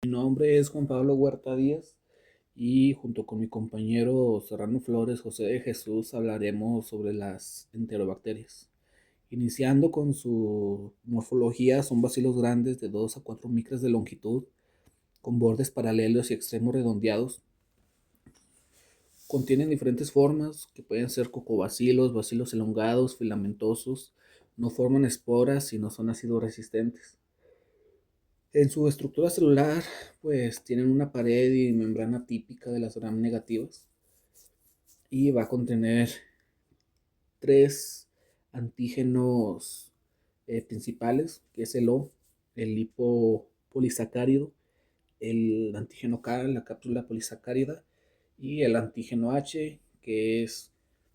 Mi nombre es Juan Pablo Huerta Díaz y junto con mi compañero Serrano Flores José de Jesús hablaremos sobre las enterobacterias. Iniciando con su morfología, son bacilos grandes de 2 a 4 micras de longitud, con bordes paralelos y extremos redondeados. Contienen diferentes formas que pueden ser cocobacilos, bacilos elongados, filamentosos. No forman esporas y no son ácido resistentes. En su estructura celular, pues tienen una pared y membrana típica de las gram negativas y va a contener tres antígenos principales, que es el O, el lipopolisacárido, el antígeno K, la cápsula polisacárida, y el antígeno H, que es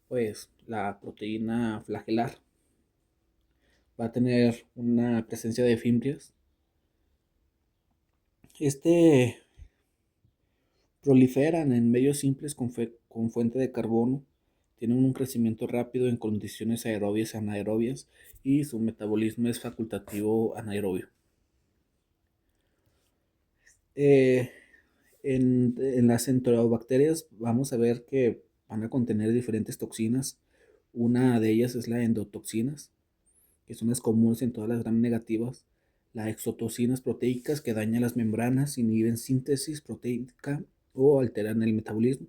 pues la proteína flagelar. Va a tener una presencia de fimbrias. Este Proliferan en medios simples con fuente de carbono, tienen un crecimiento rápido en condiciones aerobias y anaerobias y su metabolismo es facultativo anaerobio. Eh, en las enterobacterias vamos a ver que van a contener diferentes toxinas. Una de ellas es la endotoxinas, que son las comunes en todas las gram negativas. Las exotoxinas proteicas que dañan las membranas, inhiben síntesis proteica o alteran el metabolismo.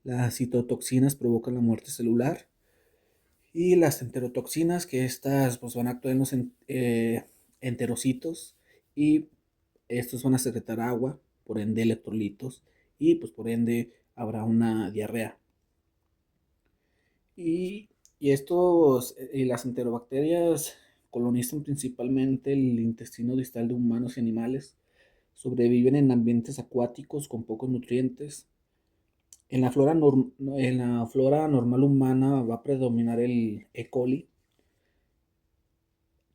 Las citotoxinas provocan la muerte celular y las enterotoxinas, que estas pues, van a actuar en los enterocitos y estos van a secretar agua, por ende electrolitos y pues por ende habrá una diarrea. Y, y las enterobacterias colonizan principalmente el intestino distal de humanos y animales, sobreviven en ambientes acuáticos con pocos nutrientes. En la flora normal humana va a predominar el E. coli.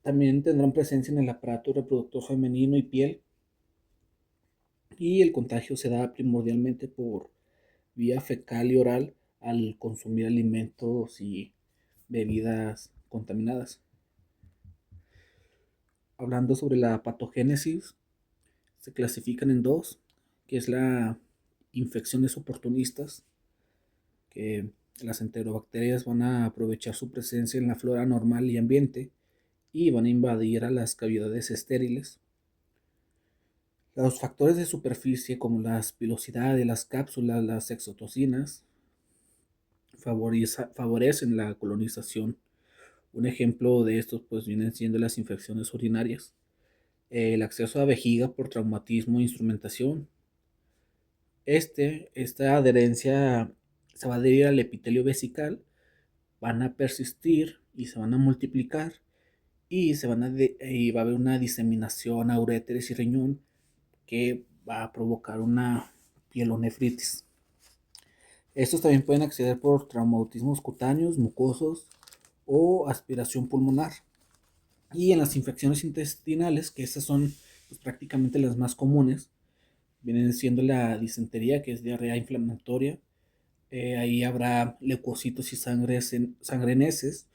También tendrán presencia en el aparato reproductor femenino y piel. Y el contagio se da primordialmente por vía fecal y oral al consumir alimentos y bebidas contaminadas. Hablando sobre la patogénesis, se clasifican en dos, que es la infecciones oportunistas, que las enterobacterias van a aprovechar su presencia en la flora normal y ambiente y van a invadir a las cavidades estériles. Los factores de superficie como la pilosidad de las cápsulas, las exotocinas, favorecen la colonización. Un ejemplo de estos pues vienen siendo las infecciones urinarias, el acceso a vejiga por traumatismo e instrumentación. Esta adherencia se va a adherir al epitelio vesical, van a persistir y se van a multiplicar y, y va a haber una diseminación a uréteres y riñón que va a provocar una pielonefritis. Estos también pueden acceder por traumatismos cutáneos, mucosos o aspiración pulmonar. Y en las infecciones intestinales, que estas son pues, prácticamente las más comunes, vienen siendo la disentería, que es diarrea inflamatoria. Ahí habrá leucocitos y sangreneses.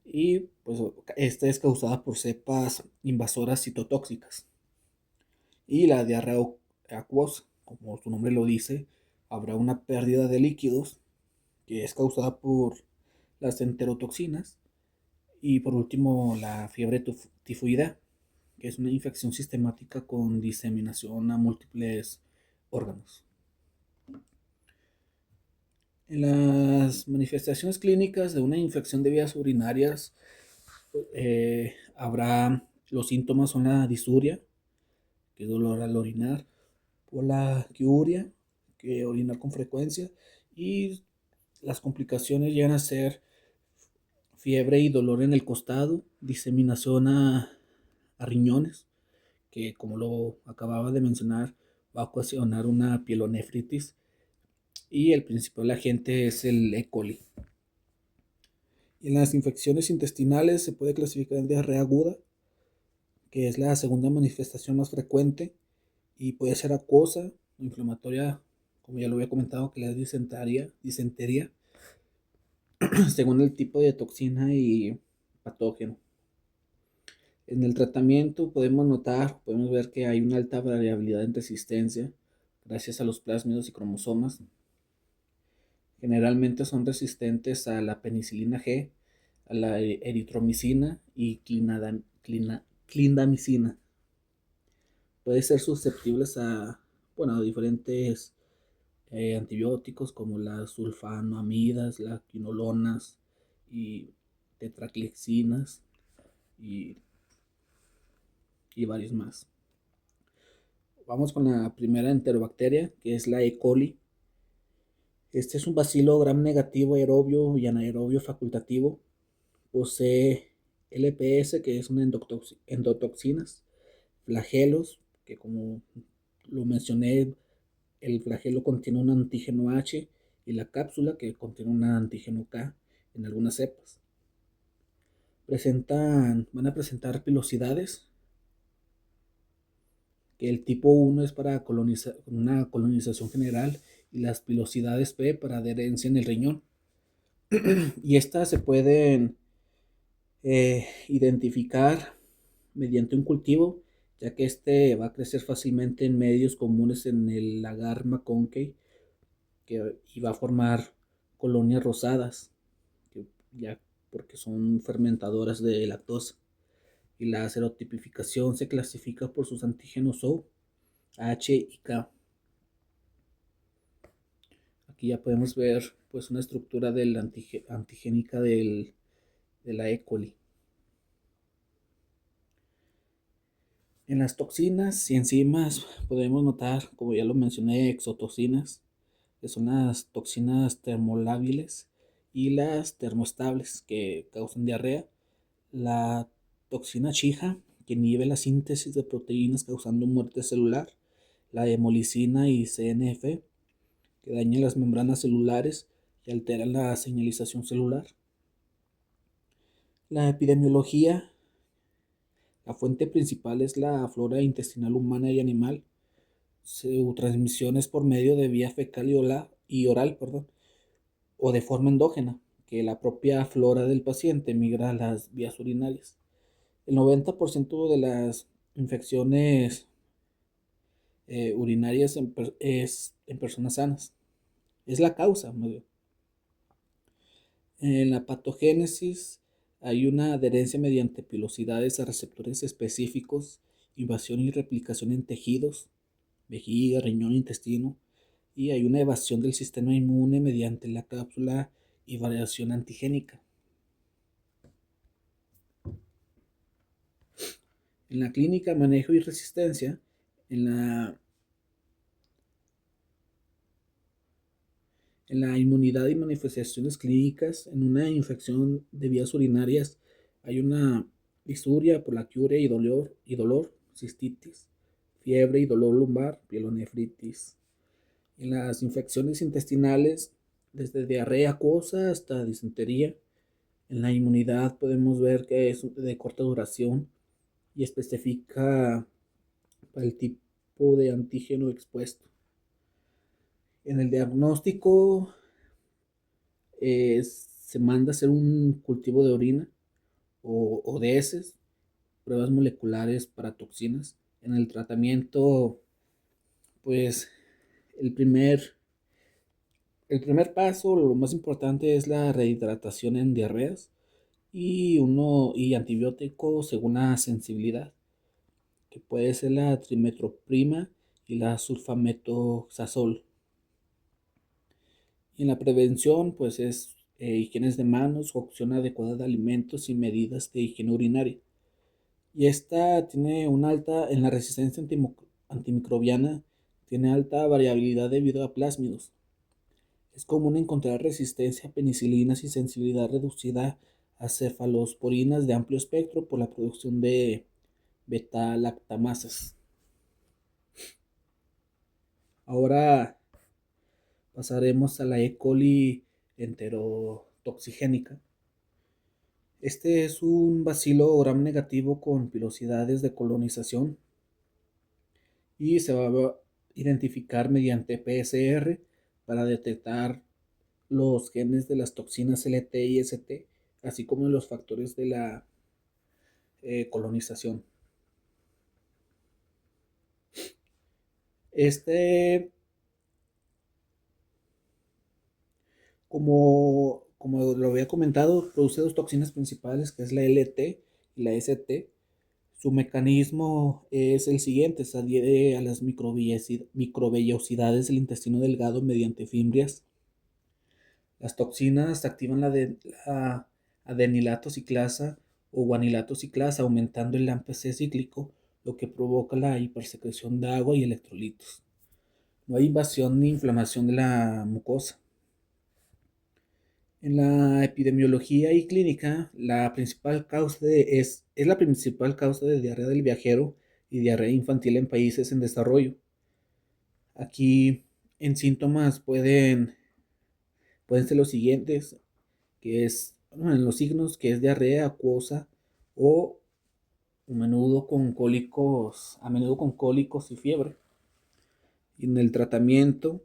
Y pues esta es causada por cepas invasoras citotóxicas. Y la diarrea acuosa, como su nombre lo dice, habrá una pérdida de líquidos que es causada por las enterotoxinas. Y por último, la fiebre tifoidea, que es una infección sistemática con diseminación a múltiples órganos. En las manifestaciones clínicas de una infección de vías urinarias, habrá los síntomas son la disuria, que es dolor al orinar, o la quiuria, que orinar con frecuencia, y las complicaciones llegan a ser fiebre y dolor en el costado, diseminación a riñones, que como lo acababa de mencionar, va a ocasionar una pielonefritis y el principal agente es el E. coli. Y en las infecciones intestinales se puede clasificar en diarrea aguda, que es la segunda manifestación más frecuente y puede ser acuosa, inflamatoria, como ya lo había comentado, que la disentería según el tipo de toxina y patógeno. En el tratamiento podemos ver que hay una alta variabilidad en resistencia gracias a los plásmidos y cromosomas. Generalmente son resistentes a la penicilina G, a la eritromicina y clindamicina. Pueden ser susceptibles a diferentes antibióticos como las sulfanoamidas, las quinolonas y tetraclixinas y, y varios más. Vamos con la primera enterobacteria, que es la E. coli. Este es un bacilo gram negativo aerobio y anaerobio facultativo. Posee LPS, que es una endotoxinas, flagelos, que como lo mencioné, el flagelo contiene un antígeno H y la cápsula que contiene un antígeno K en algunas cepas. Van a presentar pilosidades, que el tipo 1 es para una colonización general y las pilosidades P para adherencia en el riñón. Y estas se pueden identificar mediante un cultivo, ya que este va a crecer fácilmente en medios comunes en el lagar McConkey, y va a formar colonias rosadas, ya porque son fermentadoras de lactosa. Y la serotipificación se clasifica por sus antígenos O, H y K. Aquí ya podemos ver pues una estructura antigénica de la E. coli. En las toxinas y enzimas podemos notar, como ya lo mencioné, exotoxinas, que son las toxinas termolábiles, y las termoestables, que causan diarrea. La toxina chija, que inhibe la síntesis de proteínas causando muerte celular. La hemolicina y CNF, que dañan las membranas celulares y alteran la señalización celular. La epidemiología, la fuente principal es la flora intestinal humana y animal. Su transmisión es por medio de vía fecal y oral, o de forma endógena, que la propia flora del paciente migra a las vías urinarias. El 90% de las infecciones urinarias es en personas sanas. Es la causa. En la patogénesis hay una adherencia mediante pilosidades a receptores específicos, invasión y replicación en tejidos, vejiga, riñón, intestino, y hay una evasión del sistema inmune mediante la cápsula y variación antigénica. En la clínica, manejo y resistencia, en la, en la inmunidad y manifestaciones clínicas, en una infección de vías urinarias, hay una disuria, polaquiuria y dolor, cistitis, fiebre y dolor lumbar, pielonefritis. En las infecciones intestinales, desde diarrea acuosa hasta disentería. En la inmunidad podemos ver que es de corta duración y especifica para el tipo de antígeno expuesto. En el diagnóstico se manda a hacer un cultivo de orina o de heces, pruebas moleculares para toxinas. En el tratamiento, pues el primer, el primer paso, lo más importante es la rehidratación en diarreas y antibióticos según la sensibilidad, que puede ser la trimetroprima y la sulfametoxazol. Y en la prevención, pues es higienes de manos, cocción adecuada de alimentos y medidas de higiene urinaria. Y esta tiene en la resistencia antimicrobiana, tiene alta variabilidad debido a plásmidos. Es común encontrar resistencia a penicilinas y sensibilidad reducida a cefalosporinas de amplio espectro por la producción de beta-lactamasas. Ahora pasaremos a la E. coli enterotoxigénica. Este es un bacilo gram negativo con pilosidades de colonización y se va a identificar mediante PCR para detectar los genes de las toxinas LT y ST, así como los factores de la colonización. Este, como lo había comentado, produce dos toxinas principales, que es la LT y la ST. Su mecanismo es el siguiente: se adhiere a las microvellosidades del intestino delgado mediante fimbrias. Las toxinas activan la adenilato ciclasa o guanilato ciclasa, aumentando el AMPC cíclico, lo que provoca la hipersecreción de agua y electrolitos. No hay invasión ni inflamación de la mucosa. En la epidemiología y clínica, es la principal causa de diarrea del viajero y diarrea infantil en países en desarrollo. Aquí en síntomas pueden ser los siguientes, que es, bueno, en los signos, que es diarrea acuosa o a menudo con cólicos y fiebre. Y en el tratamiento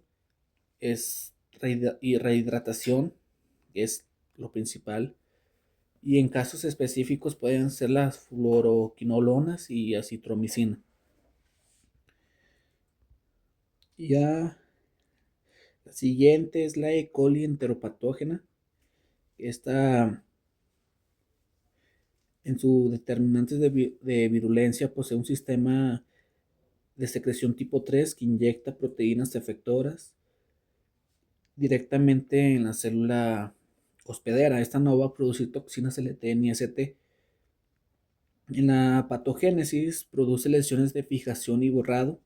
es rehidratación, que es lo principal. Y en casos específicos pueden ser las fluoroquinolonas y acitromicina. Y ya la siguiente es la E. coli enteropatógena. Esta, en sus determinantes de virulencia, posee un sistema de secreción tipo 3 que inyecta proteínas efectoras directamente en la célula hospedera. Esta no va a producir toxinas LT ni ST. En la patogénesis produce lesiones de fijación y borrado.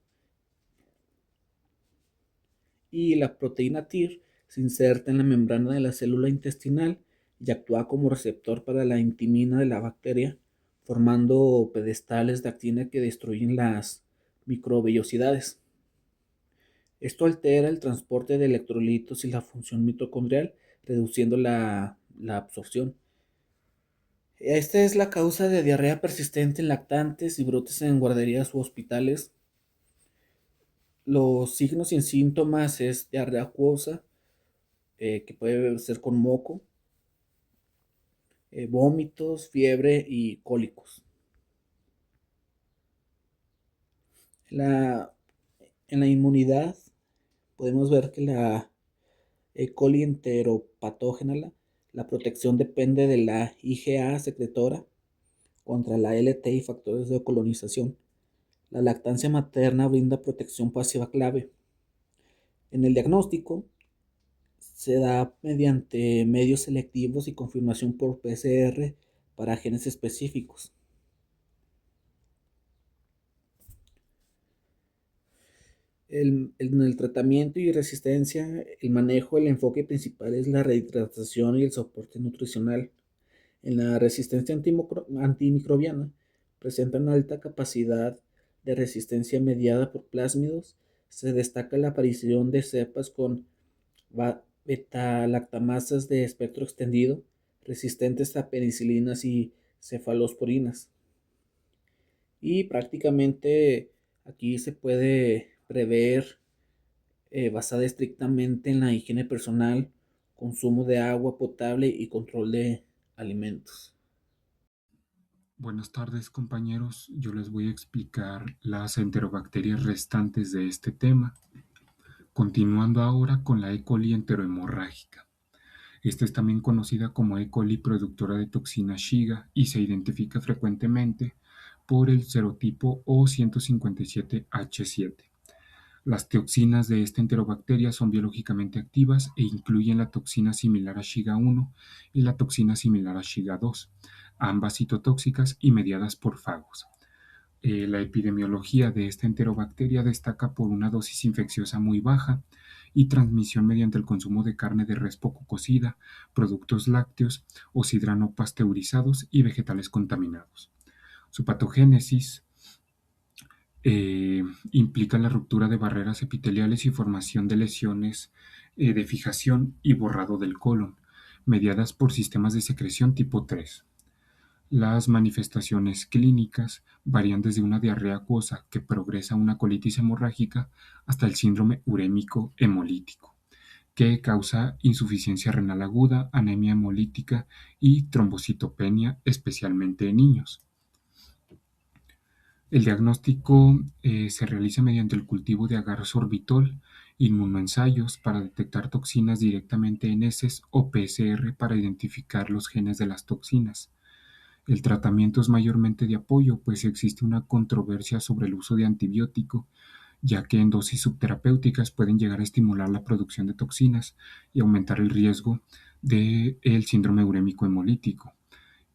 Y la proteína TIR se inserta en la membrana de la célula intestinal y actúa como receptor para la intimina de la bacteria, formando pedestales de actina que destruyen las microvellosidades. Esto altera el transporte de electrolitos y la función mitocondrial, reduciendo la absorción. Esta es la causa de diarrea persistente en lactantes y brotes en guarderías u hospitales. Los signos y síntomas es diarrea acuosa, que puede ser con moco, vómitos, fiebre y cólicos. La, en la inmunidad podemos ver que la E. coli enteropatógena, la protección depende de la IgA secretora contra la LT y factores de colonización. La lactancia materna brinda protección pasiva clave. En el diagnóstico se da mediante medios selectivos y confirmación por PCR para genes específicos. En el tratamiento y resistencia, el manejo, el enfoque principal es la rehidratación y el soporte nutricional. En la resistencia antimicrobiana presentan alta capacidad de resistencia mediada por plásmidos. Se destaca la aparición de cepas con beta-lactamasas de espectro extendido, resistentes a penicilinas y cefalosporinas. Y prácticamente aquí se puede prever, basada estrictamente en la higiene personal, consumo de agua potable y control de alimentos. Buenas tardes, compañeros. Yo les voy a explicar las enterobacterias restantes de este tema, continuando ahora con la E. coli enterohemorrágica. Esta es también conocida como E. coli productora de toxina Shiga y se identifica frecuentemente por el serotipo O157H7. Las toxinas de esta enterobacteria son biológicamente activas e incluyen la toxina similar a Shiga 1 y la toxina similar a Shiga 2, ambas citotóxicas y mediadas por fagos. La epidemiología de esta enterobacteria destaca por una dosis infecciosa muy baja y transmisión mediante el consumo de carne de res poco cocida, productos lácteos o sidrano pasteurizados y vegetales contaminados. Su patogénesis implica la ruptura de barreras epiteliales y formación de lesiones de fijación y borrado del colon, mediadas por sistemas de secreción tipo 3. Las manifestaciones clínicas varían desde una diarrea acuosa que progresa a una colitis hemorrágica hasta el síndrome urémico hemolítico, que causa insuficiencia renal aguda, anemia hemolítica y trombocitopenia, especialmente en niños. El diagnóstico se realiza mediante el cultivo de agar sorbitol, inmunoensayos para detectar toxinas directamente en heces o PCR para identificar los genes de las toxinas. El tratamiento es mayormente de apoyo, pues existe una controversia sobre el uso de antibiótico, ya que en dosis subterapéuticas pueden llegar a estimular la producción de toxinas y aumentar el riesgo del síndrome urémico hemolítico.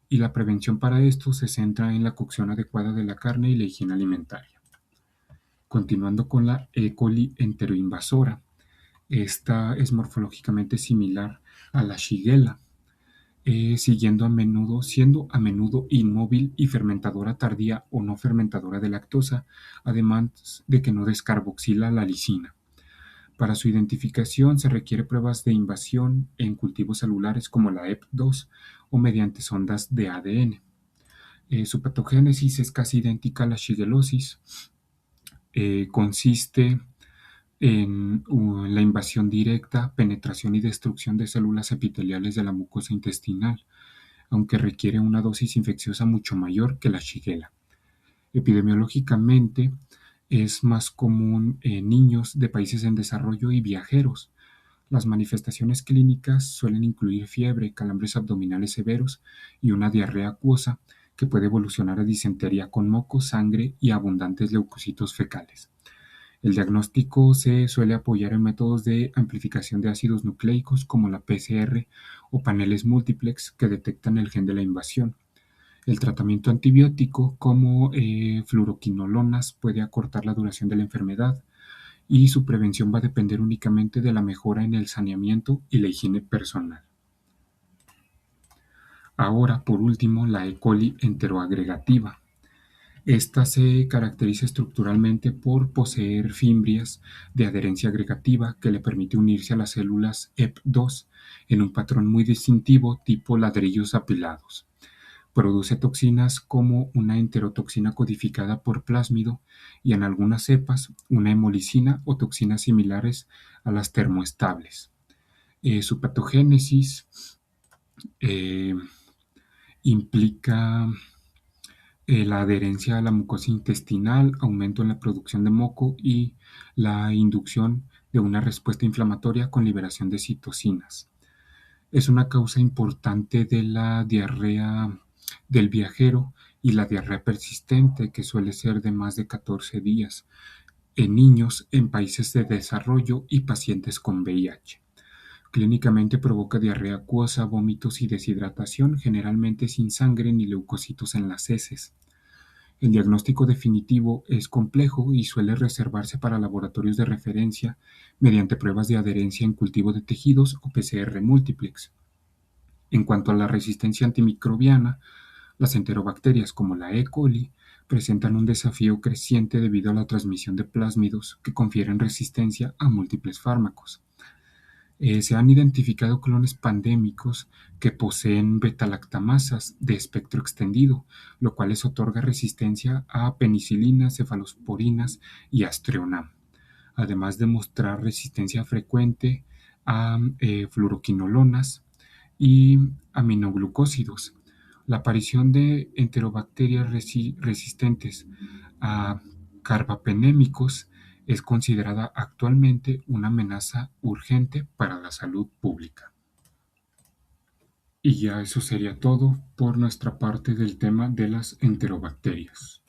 Y la prevención para esto se centra en la cocción adecuada de la carne y la higiene alimentaria. Continuando con la E. coli enteroinvasora, esta es morfológicamente similar a la Shigella, siendo a menudo inmóvil y fermentadora tardía o no fermentadora de lactosa, además de que no descarboxila la lisina. Para su identificación se requiere pruebas de invasión en cultivos celulares como la EP2 o mediante sondas de ADN. Su patogénesis es casi idéntica a la shigellosis. Consiste en la invasión directa, penetración y destrucción de células epiteliales de la mucosa intestinal, aunque requiere una dosis infecciosa mucho mayor que la Shigella. Epidemiológicamente, es más común en niños de países en desarrollo y viajeros. Las manifestaciones clínicas suelen incluir fiebre, calambres abdominales severos y una diarrea acuosa que puede evolucionar a disentería con moco, sangre y abundantes leucocitos fecales. El diagnóstico se suele apoyar en métodos de amplificación de ácidos nucleicos como la PCR o paneles múltiplex que detectan el gen de la invasión. El tratamiento antibiótico como fluoroquinolonas puede acortar la duración de la enfermedad y su prevención va a depender únicamente de la mejora en el saneamiento y la higiene personal. Ahora, por último, la E. coli enteroagregativa. Esta se caracteriza estructuralmente por poseer fimbrias de adherencia agregativa que le permite unirse a las células EP2 en un patrón muy distintivo tipo ladrillos apilados. Produce toxinas como una enterotoxina codificada por plásmido y en algunas cepas una hemolicina o toxinas similares a las termoestables. Su patogénesis eh, implica la adherencia a la mucosa intestinal, aumento en la producción de moco y la inducción de una respuesta inflamatoria con liberación de citocinas. Es una causa importante de la diarrea del viajero y la diarrea persistente, que suele ser de más de 14 días, en niños en países de desarrollo y pacientes con VIH. Clínicamente provoca diarrea acuosa, vómitos y deshidratación, generalmente sin sangre ni leucocitos en las heces. El diagnóstico definitivo es complejo y suele reservarse para laboratorios de referencia mediante pruebas de adherencia en cultivo de tejidos o PCR múltiplex. En cuanto a la resistencia antimicrobiana, las enterobacterias como la E. coli presentan un desafío creciente debido a la transmisión de plásmidos que confieren resistencia a múltiples fármacos. Se han identificado clones pandémicos que poseen beta-lactamasas de espectro extendido, lo cual les otorga resistencia a penicilinas, cefalosporinas y aztreonam, además de mostrar resistencia frecuente a fluoroquinolonas y aminoglucósidos. La aparición de enterobacterias resistentes a carbapenémicos es considerada actualmente una amenaza urgente para la salud pública. Y ya eso sería todo por nuestra parte del tema de las enterobacterias.